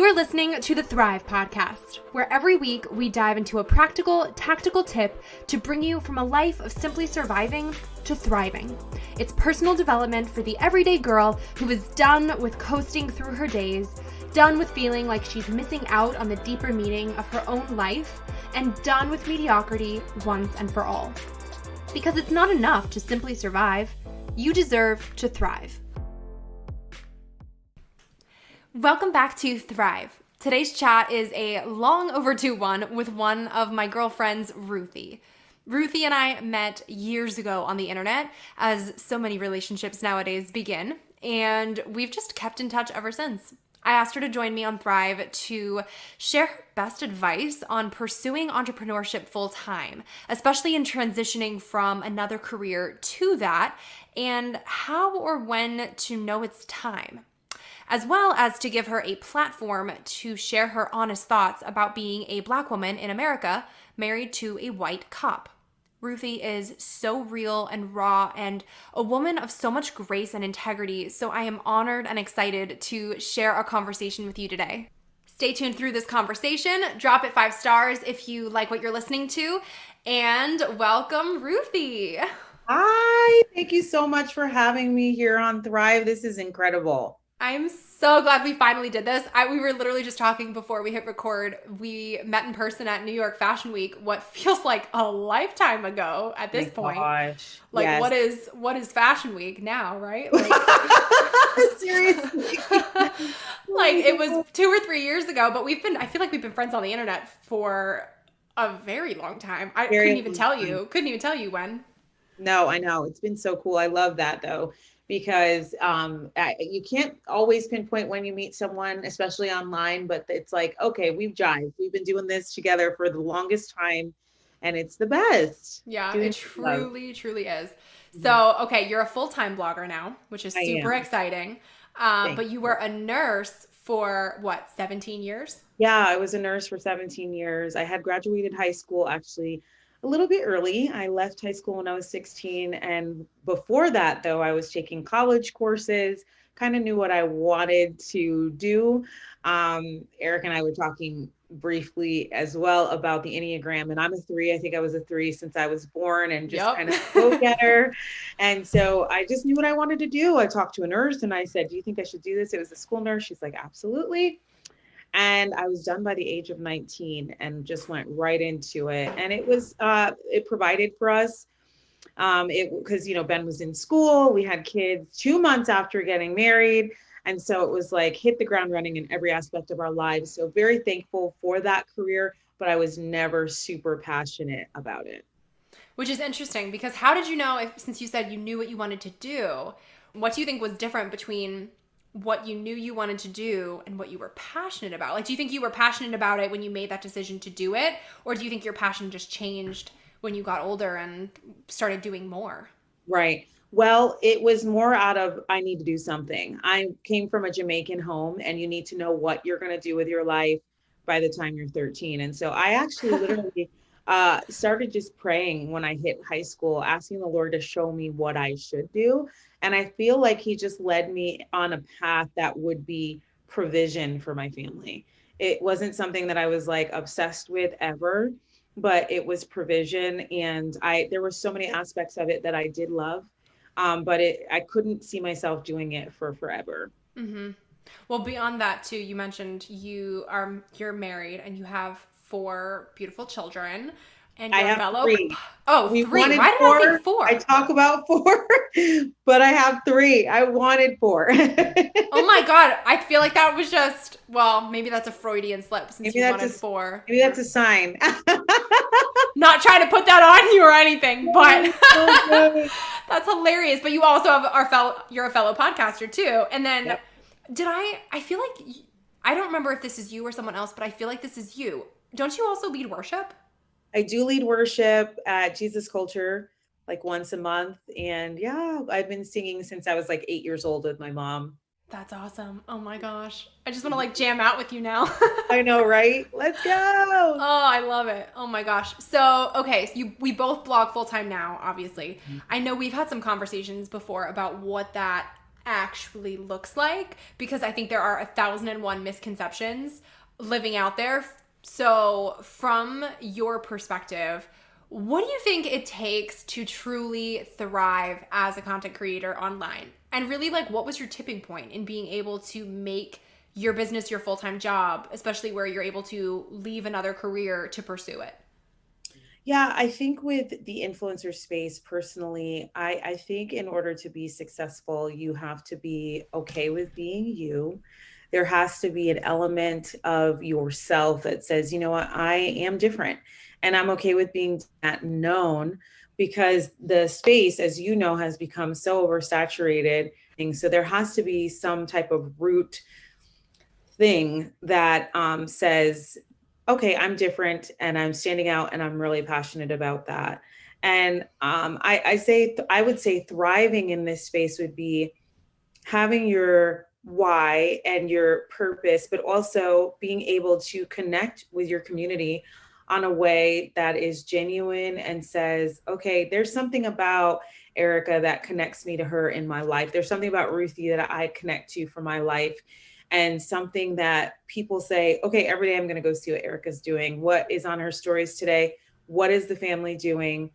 You're listening to the Thrive Podcast, where every week we dive into a practical, tactical tip to bring you from a life of simply surviving to thriving. It's personal development for the everyday girl who is done with coasting through her days, done with feeling like she's missing out on the deeper meaning of her own life, and done with mediocrity once and for all. Because it's not enough to simply survive. You deserve to thrive. Welcome back to Thrive. Today's chat is a long overdue one with one of my girlfriends, Ruthie. Ruthie and I met years ago on the internet, as so many relationships nowadays begin, and we've just kept in touch ever since. I asked her to join me on Thrive to share her best advice on pursuing entrepreneurship full time, especially in transitioning from another career to that, and how or when to know it's time, as well as to give her a platform to share her honest thoughts about being a Black woman in America married to a white cop. Ruthie is so real and raw and a woman of so much grace and integrity, so I am honored and excited to share our conversation with you today. Stay tuned through this conversation. Drop it 5 stars if you like what you're listening to, and welcome, Ruthie. Hi, thank you so much for having me here on Thrive. This is incredible. I'm so glad we finally did this. We were literally just talking before we hit record. We met in person at New York Fashion Week, what feels like a lifetime ago at this point. Gosh. Like, yes. what is Fashion Week now, right? Like, seriously. Like, it was 2 or 3 years ago, but I feel like we've been friends on the internet for a very long time. Couldn't even tell you when. No, I know. It's been so cool. I love that though, because you can't always pinpoint when you meet someone, especially online, but it's like, okay, we've jived. We've been doing this together for the longest time, and it's the best. Yeah, it truly is. So, okay, you're a full-time blogger now, which is super exciting. But you were a nurse for what, 17 years? Yeah, I was a nurse for 17 years. I had graduated high school actually a little bit early. I left high school when I was 16. And before that, though, I was taking college courses, kind of knew what I wanted to do. Eric and I were talking briefly as well about the Enneagram, and I'm a 3. I think I was a 3 since I was born, and just kind of go-getter. And so I just knew what I wanted to do. I talked to a nurse and I said, do you think I should do this? It was a school nurse. She's like, absolutely. And I was done by the age of 19 and just went right into it. And it was, it provided for us, because, Ben was in school, we had kids 2 months after getting married. And so it was like hit the ground running in every aspect of our lives. So very thankful for that career, but I was never super passionate about it. Which is interesting, because how did you know, since you said you knew what you wanted to do, what do you think was different between what you knew you wanted to do and what you were passionate about? Like, do you think you were passionate about it when you made that decision to do it? Or do you think your passion just changed when you got older and started doing more? Right. Well, it was more out of, I need to do something. I came from a Jamaican home, and you need to know what you're going to do with your life by the time you're 13. And so I actually literally started just praying when I hit high school, asking the Lord to show me what I should do. And I feel like he just led me on a path that would be provision for my family. It wasn't something that I was like obsessed with ever, but it was provision. And there were so many aspects of it that I did love. But I couldn't see myself doing it for forever. Mm-hmm. Well, beyond that too, you mentioned you're married and you have 4 beautiful children. And I have fellow 3. Oh, we 3. Wanted Why did 4. I think 4? I talk about 4, but I have 3. I wanted 4. Oh my God. I feel like that was just, well, maybe that's a Freudian slip since you wanted 4. Maybe that's a sign. Not trying to put that on you or anything, but that's hilarious. But you also have you're a fellow podcaster too. And then I feel like, I don't remember if this is you or someone else, but I feel like this is you. Don't you also lead worship? I do lead worship at Jesus Culture like once a month. And I've been singing since I was like 8 years old with my mom. That's awesome. Oh my gosh. I just want to like jam out with you now. I know, right? Let's go. Oh, I love it. Oh my gosh. So, okay. So we both blog full time now, obviously. Mm-hmm. I know we've had some conversations before about what that actually looks like, because I think there are 1,001 misconceptions living out there. So, from your perspective, what do you think it takes to truly thrive as a content creator online? And really, like, what was your tipping point in being able to make your business your full time job, especially where you're able to leave another career to pursue it? Yeah, I think with the influencer space personally, I think in order to be successful, you have to be okay with being you. There has to be an element of yourself that says, you know what, I am different and I'm okay with being that known because the space, as you know, has become so oversaturated. And so there has to be some type of root thing that says, okay, I'm different and I'm standing out and I'm really passionate about that. And I would say thriving in this space would be having your why and your purpose, but also being able to connect with your community on a way that is genuine and says, okay, there's something about Erica that connects me to her in my life. There's something about Ruthie that I connect to for my life. And something that people say, okay, every day I'm going to go see what Erica's doing. What is on her stories today? What is the family doing?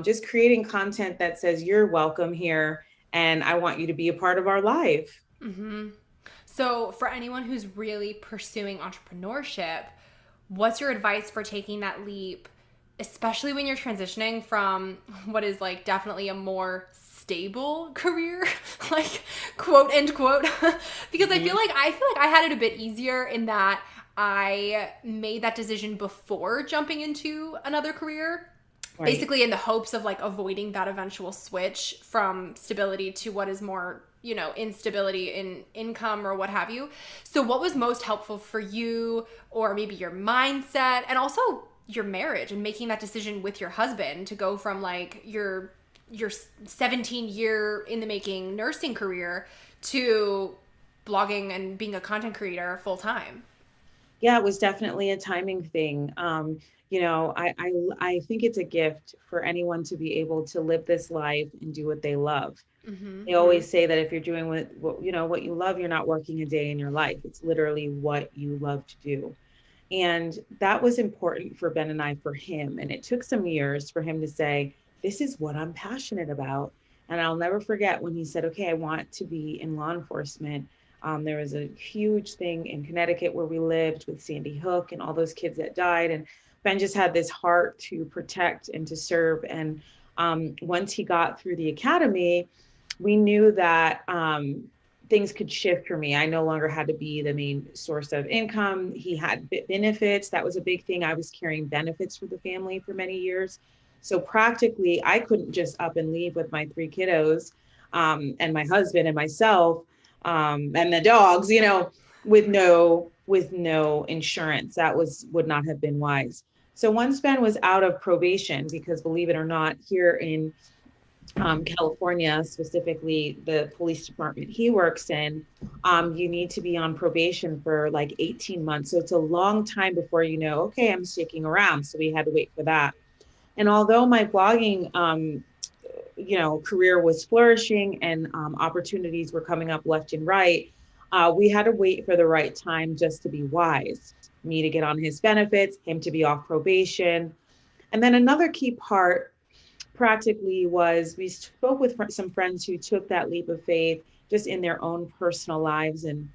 Just creating content that says, you're welcome here and I want you to be a part of our life. Mm-hmm. So, for anyone who's really pursuing entrepreneurship, what's your advice for taking that leap, especially when you're transitioning from what is like definitely a more stable career, like quote end quote, because Mhm. I feel like I had it a bit easier in that I made that decision before jumping into another career, Right. basically in the hopes of like avoiding that eventual switch from stability to what is more, instability in income or what have you. So what was most helpful for you, or maybe your mindset, and also your marriage and making that decision with your husband to go from like your 17-year in the making nursing career to blogging and being a content creator full time? Yeah, it was definitely a timing thing. I think it's a gift for anyone to be able to live this life and do what they love. They Mm-hmm. always say that if you're doing what you love, you're not working a day in your life. It's literally what you love to do. And that was important for Ben and I, for him. And it took some years for him to say, this is what I'm passionate about. And I'll never forget when he said, okay, I want to be in law enforcement. There was a huge thing in Connecticut where we lived with Sandy Hook and all those kids that died. And Ben just had this heart to protect and to serve. And once he got through the academy, we knew that things could shift for me. I no longer had to be the main source of income. He had benefits. That was a big thing. I was carrying benefits for the family for many years. So practically, I couldn't just up and leave with my three kiddos and my husband and myself and the dogs, with no insurance. That would not have been wise. So once Ben was out of probation, because believe it or not, here in California, specifically the police department he works in, you need to be on probation for like 18 months. So it's a long time before you know, okay, I'm sticking around. So we had to wait for that. And although my blogging, career was flourishing and opportunities were coming up left and right, we had to wait for the right time just to be wise. Me to get on his benefits, him to be off probation. And then another key part practically was we spoke with some friends who took that leap of faith just in their own personal lives and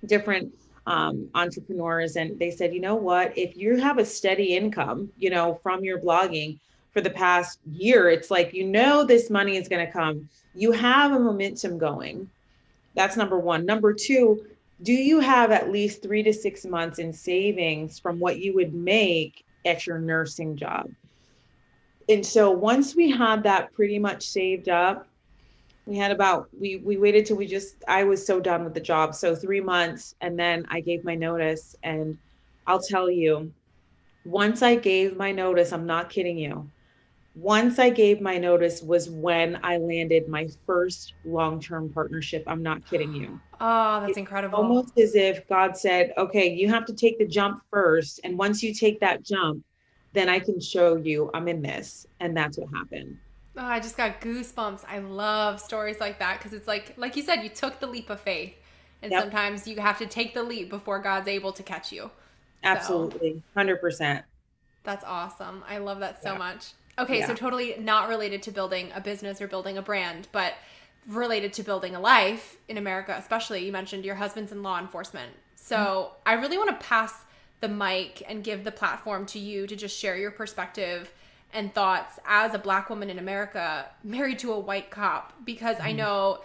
different entrepreneurs. And they said, you know what, if you have a steady income, from your blogging for the past year, it's like, this money is going to come. You have a momentum going. That's number one. Number two, do you have at least 3 to 6 months in savings from what you would make at your nursing job? And so once we had that pretty much saved up, we waited till I was so done with the job. So 3 months, and then I gave my notice. And I'll tell you, once I gave my notice, I'm not kidding you. Once I gave my notice was when I landed my first long-term partnership. I'm not kidding you. Oh, that's It's incredible. almost as if God said, okay, you have to take the jump first. And once you take that jump, then I can show you I'm in this. And that's what happened. Oh, I just got goosebumps. I love stories like that because it's like you said, you took the leap of faith, and Yep, sometimes you have to take the leap before God's able to catch you. So absolutely. 100%. that's awesome. I love that so Yeah. much. Okay, so Yeah. totally not related to building a business or building a brand, but related to building a life in America, especially. You mentioned your husband's in law enforcement. So I really want to pass the mic and give the platform to you to just share your perspective and thoughts as a black woman in America married to a white cop, because I Mhm. know,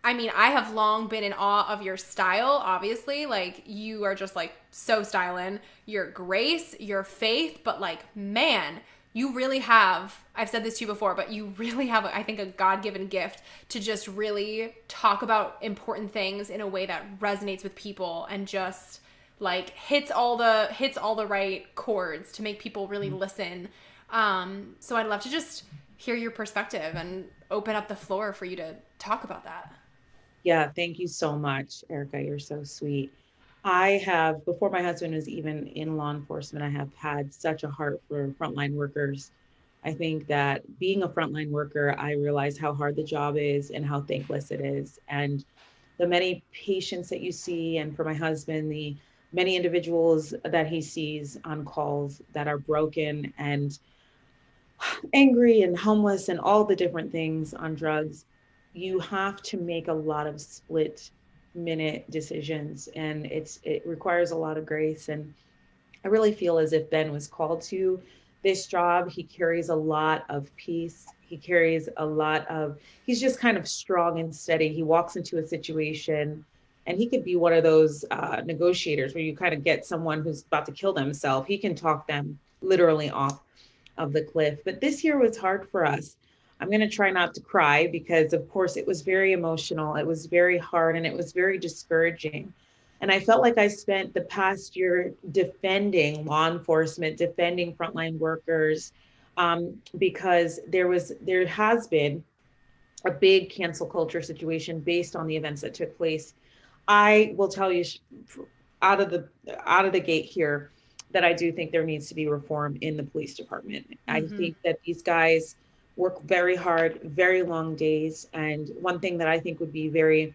I mean, I have long been in awe of your style, obviously. Like, you are just like so styling, your grace, your faith, but like, man, you really have, I've said this to you before, but you really have, I think, a God given gift to just really talk about important things in a way that resonates with people and just like hits all the right chords to make people really listen. So I'd love to just hear your perspective and open up the floor for you to talk about that. Yeah, thank you so much, Erica. You're so sweet. I have, before my husband was even in law enforcement, I have had such a heart for frontline workers. I think that being a frontline worker, I realize how hard the job is and how thankless it is. And the many patients that you see, and for my husband, the many individuals that he sees on calls that are broken and angry and homeless and all the different things on drugs, you have to make a lot of split minute decisions, and it requires a lot of grace. And I really feel as if Ben was called to this job. He carries a lot of peace. He carries a lot of, he's just kind of strong and steady. He walks into a situation and he could be one of those negotiators where you kind of get someone who's about to kill themselves. He can talk them literally off of the cliff. But this year was hard for us. I'm going to try not to cry because, of course, it was very emotional. It was very hard and it was very discouraging. And I felt like I spent the past year defending law enforcement, defending frontline workers, because there has been a big cancel culture situation based on the events that took place. I will tell you out of the out of the gate here that I do think there needs to be reform in the police department. I Mm-hmm. think that these guys work very hard, very long days, and one thing that I think would be very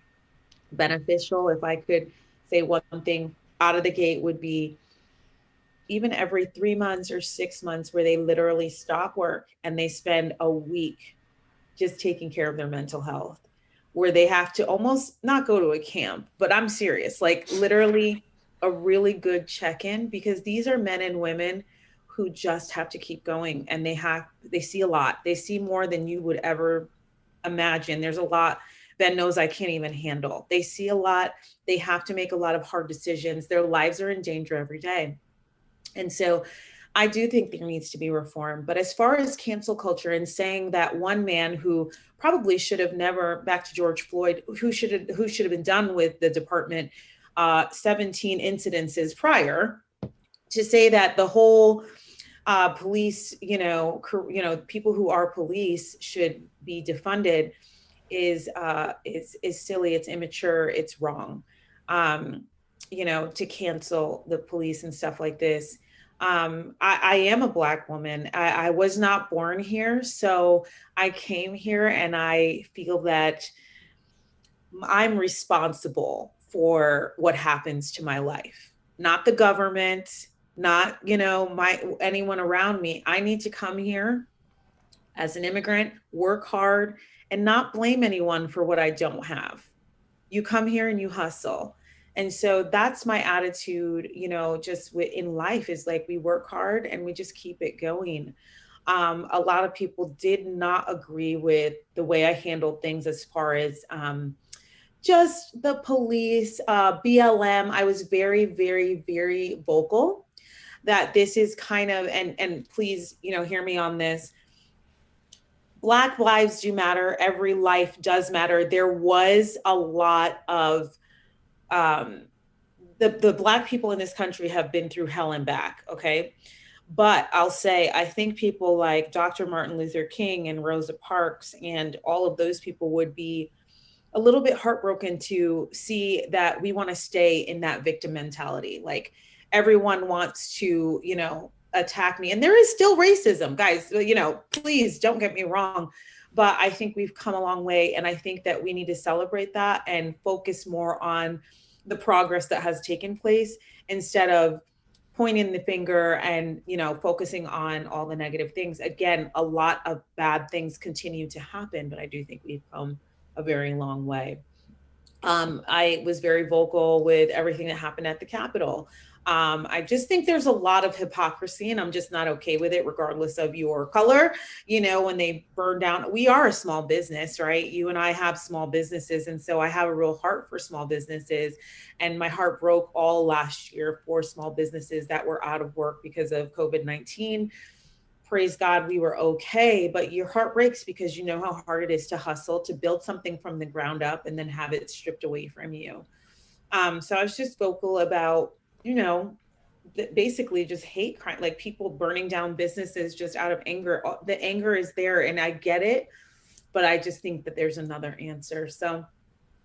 beneficial, if I could say one thing out of the gate, would be even every 3 months or 6 months where they literally stop work and they spend a week just taking care of their mental health, where they have to almost not go to a camp, but I'm serious, like literally a really good check in, because these are men and women who just have to keep going, and they see a lot. They see more than you would ever imagine. There's a lot Ben knows I can't even handle. They see a lot. They have to make a lot of hard decisions. Their lives are in danger every day. And so I do think there needs to be reform. But as far as cancel culture and saying that one man who probably should have never, back to George Floyd, who should have been done with the department 17 incidences prior, to say that the whole police, people who are police should be defunded is silly. It's immature. It's wrong. Um, to cancel the police and stuff like this. I am a Black woman. I was not born here, so I came here, and I feel that I'm responsible for what happens to my life, not the government, not my anyone around me. I need to come here as an immigrant, work hard, and not blame anyone for what I don't have. You come here and you hustle. And so that's my attitude, just in life, is like we work hard and we just keep it going. A lot of people did not agree with the way I handled things as far as just the police, BLM. I was very, very, very vocal that this is kind of, and please, hear me on this. Black lives do matter. Every life does matter. There was a lot of um, the Black people in this country have been through hell and back. Okay, but I'll say I think people like Dr. Martin Luther King and Rosa Parks and all of those people would be a little bit heartbroken to see that we want to stay in that victim mentality. Like everyone wants to, attack me. And there is still racism, guys, please don't get me wrong. But I think we've come a long way. And I think that we need to celebrate that and focus more on the progress that has taken place instead of pointing the finger and, focusing on all the negative things. Again, a lot of bad things continue to happen, but I do think we've come a very long way. I was very vocal with everything that happened at the Capitol. I just think there's a lot of hypocrisy, and I'm just not okay with it, regardless of your color. When they burn down, we are a small business, right? You and I have small businesses. And so I have a real heart for small businesses. And my heart broke all last year for small businesses that were out of work because of COVID-19. Praise God, we were okay, but your heart breaks because you know how hard it is to hustle, to build something from the ground up and then have it stripped away from you. So I was just vocal about, basically just hate crime, like people burning down businesses just out of anger. The anger is there and I get it, but I just think that there's another answer. So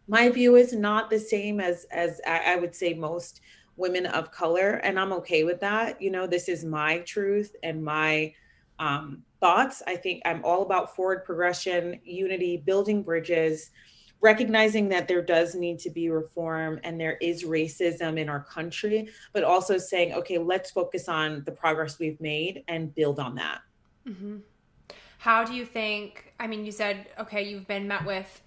my view is not the same as I would say most women of color, and I'm okay with that. This is my truth and my thoughts. I think I'm all about forward progression, unity, building bridges, recognizing that there does need to be reform and there is racism in our country, but also saying, okay, let's focus on the progress we've made and build on that. Mm-hmm. How do you think, I mean, you said, okay, you've been met with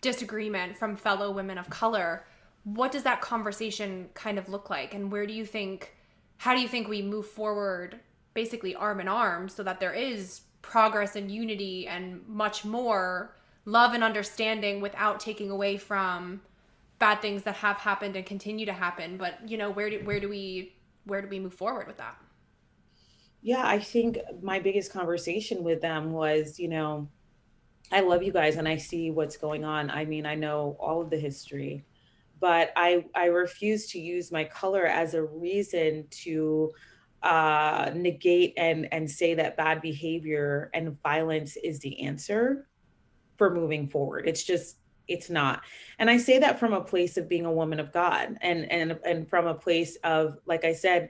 disagreement from fellow women of color. What does that conversation kind of look like? And how do you think we move forward basically arm in arm so that there is progress and unity and much more love and understanding without taking away from bad things that have happened and continue to happen? But, where do we move forward with that? Yeah, I think my biggest conversation with them was, I love you guys and I see what's going on. I mean, I know all of the history, but I refuse to use my color as a reason to negate and say that bad behavior and violence is the answer for moving forward. It's not. And I say that from a place of being a woman of God and from a place of, like I said,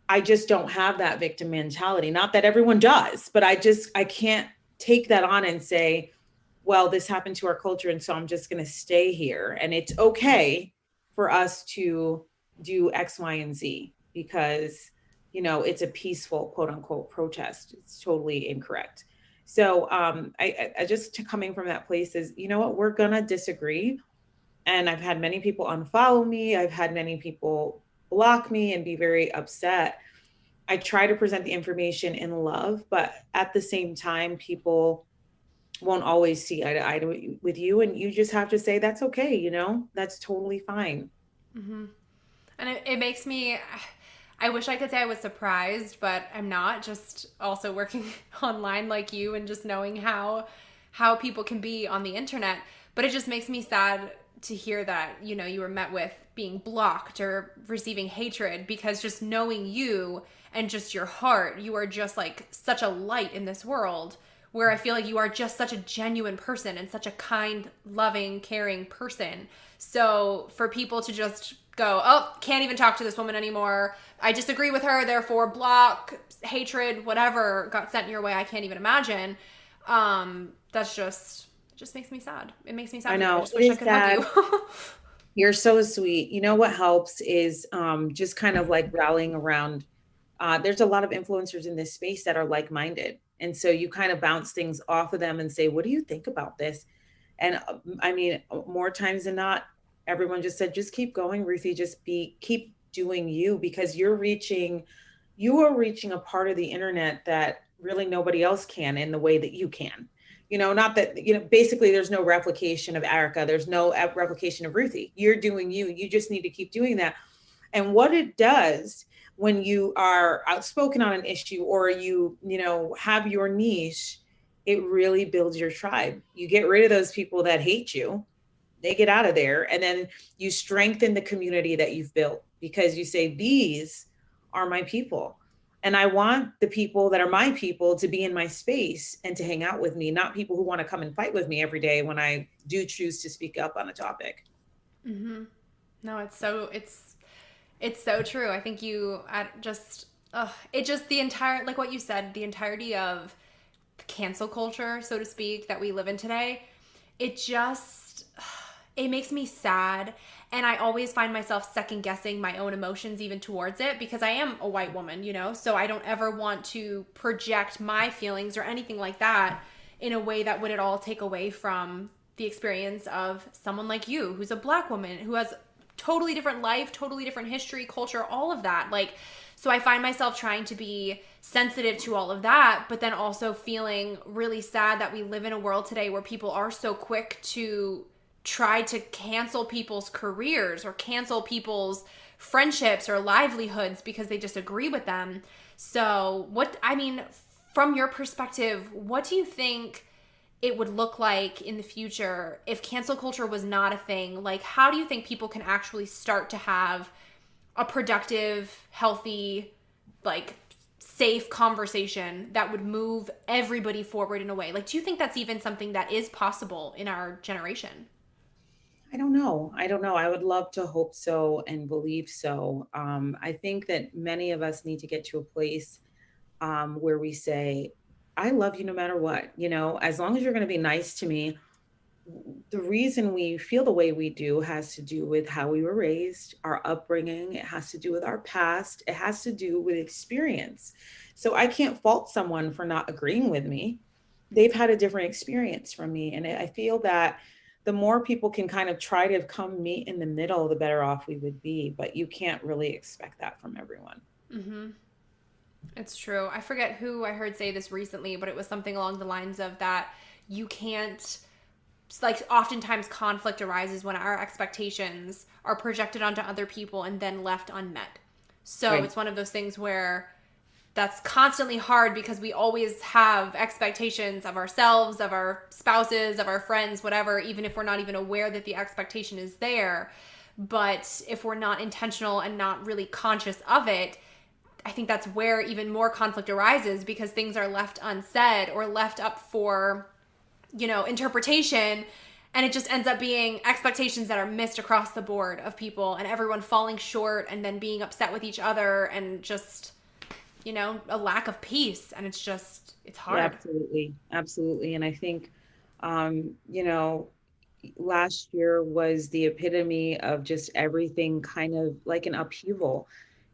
I just don't have that victim mentality. Not that everyone does, but I can't take that on and say, well, this happened to our culture, and so I'm just going to stay here. And it's okay for us to do X, Y, and Z because, it's a peaceful, quote unquote, protest. It's totally incorrect. So I just coming from that place is, you know what, we're going to disagree. And I've had many people unfollow me. I've had many people block me and be very upset. I try to present the information in love, but at the same time, people won't always see eye to eye with you. And you just have to say, that's okay. That's totally fine. Mm-hmm. And it makes me, I wish I could say I was surprised, but I'm not. Just also working online like you and just knowing how people can be on the internet. But it just makes me sad to hear that, you were met with being blocked or receiving hatred, because just knowing you and just your heart, you are just like such a light in this world, where I feel like you are just such a genuine person and such a kind, loving, caring person. So for people to just go, oh, can't even talk to this woman anymore, I disagree with her, therefore block, hatred, whatever got sent your way, I can't even imagine. That's just makes me sad. It makes me sad. I know. I just wish I could hug you. You're so sweet. What helps is just kind of like rallying around. There's a lot of influencers in this space that are like-minded. And so you kind of bounce things off of them and say, what do you think about this? And I mean, more times than not, everyone just said, just keep going, Ruthie, keep doing you, because you are reaching a part of the internet that really nobody else can in the way that you can. Not that, basically there's no replication of Erica. There's no replication of Ruthie. You're doing you. You just need to keep doing that. And what it does when you are outspoken on an issue or you have your niche, it really builds your tribe. You get rid of those people that hate you. They get out of there. And then you strengthen the community that you've built, because you say, these are my people. And I want the people that are my people to be in my space and to hang out with me, not people who want to come and fight with me every day when I do choose to speak up on a topic. Mm-hmm. No, it's so true. I think you just Ugh, it just the entire, like what you said, the entirety of cancel culture, so to speak, that we live in today, it just it makes me sad, and I always find myself second guessing my own emotions even towards it because I am a white woman, so I don't ever want to project my feelings or anything like that in a way that would at all take away from the experience of someone like you who's a black woman who has totally different life, totally different history, culture, all of that. Like, so I find myself trying to be sensitive to all of that, but then also feeling really sad that we live in a world today where people are so quick to try to cancel people's careers or cancel people's friendships or livelihoods because they disagree with them. So, I mean, from your perspective, what do you think it would look like in the future if cancel culture was not a thing? Like, how do you think people can actually start to have a productive, healthy, like safe conversation that would move everybody forward in a way? Like, do you think that's even something that is possible in our generation? I don't know. I don't know. I would love to hope so and believe so. I think that many of us need to get to a place where we say, I love you no matter what, as long as you're going to be nice to me. The reason we feel the way we do has to do with how we were raised, our upbringing. It has to do with our past. It has to do with experience. So I can't fault someone for not agreeing with me. They've had a different experience from me. And I feel that the more people can kind of try to come meet in the middle, the better off we would be. But you can't really expect that from everyone. Mm-hmm. It's true. I forget who I heard say this recently, but it was something along the lines of that you can't, like, oftentimes conflict arises when our expectations are projected onto other people and then left unmet. So Right. it's one of those things where that's constantly hard because we always have expectations of ourselves, of our spouses, of our friends, whatever, even if we're not even aware that the expectation is there. But if we're not intentional and not really conscious of it, I think that's where even more conflict arises because things are left unsaid or left up for, interpretation. And it just ends up being expectations that are missed across the board of people and everyone falling short and then being upset with each other and just, a lack of peace. And it's Yeah, hard. absolutely. Absolutely. And I think, last year was the epitome of just everything kind of like an upheaval.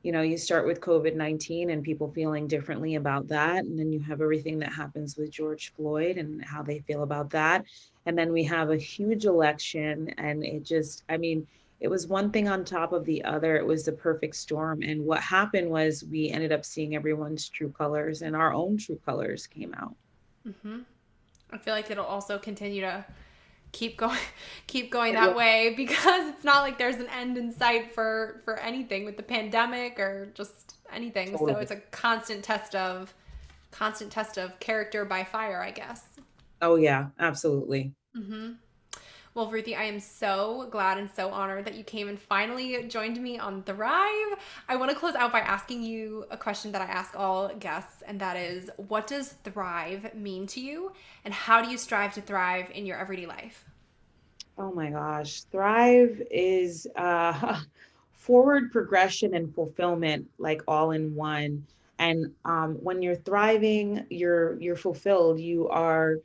You start with COVID-19 and people feeling differently about that. And then you have everything that happens with George Floyd and how they feel about that. And then we have a huge election. And I mean, it was one thing on top of the other. It was the perfect storm. And what happened was we ended up seeing everyone's true colors, and our own true colors came out. Hmm. I feel like it'll also continue to keep going keep going It that will way because it's not like there's an end in sight for anything with the pandemic or just anything. So totally. it's a constant test of character by fire, I guess. Oh, yeah, absolutely. Hmm. Well, Ruthie, I am so glad and so honored that you came and finally joined me on Thrive. I want to close out by asking you a question that I ask all guests, and that is, what does thrive mean to you, and how do you strive to thrive in your everyday life? Oh my gosh. Thrive is forward progression and fulfillment, like all in one. And when you're thriving, you're fulfilled. You're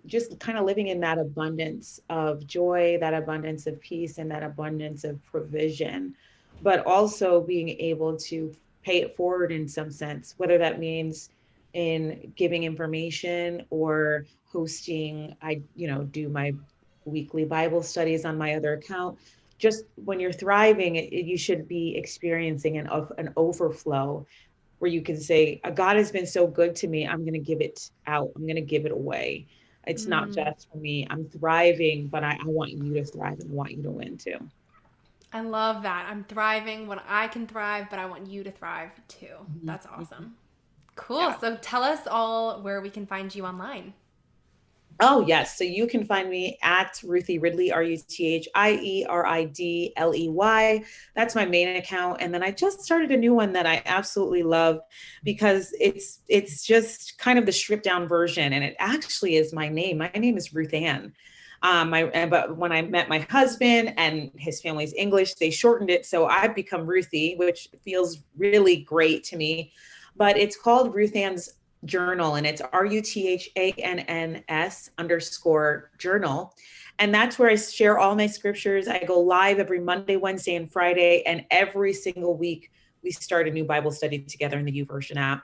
just kind of living in that abundance of joy, that abundance of peace, and that abundance of provision, but also being able to pay it forward in some sense, whether that means in giving information or hosting. Do my weekly Bible studies on my other account. Just when you're thriving, you should be experiencing an overflow where you can say, God has been so good to me. I'm going to give it out. I'm going to give it away. It's not Mm, just for me. I'm thriving, but I want you to thrive and I want you to win too. I love that. I'm thriving when I can thrive, but I want you to thrive too. Mhm, That's mhm. awesome. Cool. Yeah. So tell us all where we can find you online. Oh, yes. So you can find me at Ruthie Ridley, RuthieRidley. That's my main account. And then I just started a new one that I absolutely love because it's just kind of the stripped down version. And it actually is my name. My name is Ruth Ann. But when I met my husband and his family's English, they shortened it. So I've become Ruthie, which feels really great to me. But it's called Ruth Ann's Journal, and it's RUTHANNS_journal. And that's where I share all my scriptures. I go live every Monday, Wednesday, and Friday. And every single week, we start a new Bible study together in the YouVersion app.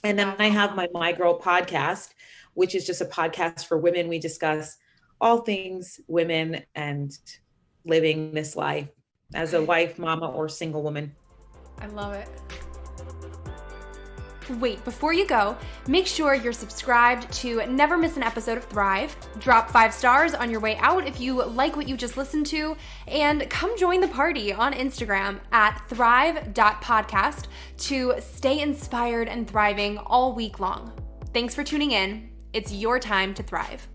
And then I have my Girl podcast, which is just a podcast for women. We discuss all things women and living this life as a wife, mama, or single woman. I love it. Wait, before you go, make sure you're subscribed to never miss an episode of Thrive. Drop 5 stars on your way out if you like what you just listened to, and come join the party on Instagram at thrive.podcast to stay inspired and thriving all week long. Thanks for tuning in. It's your time to thrive.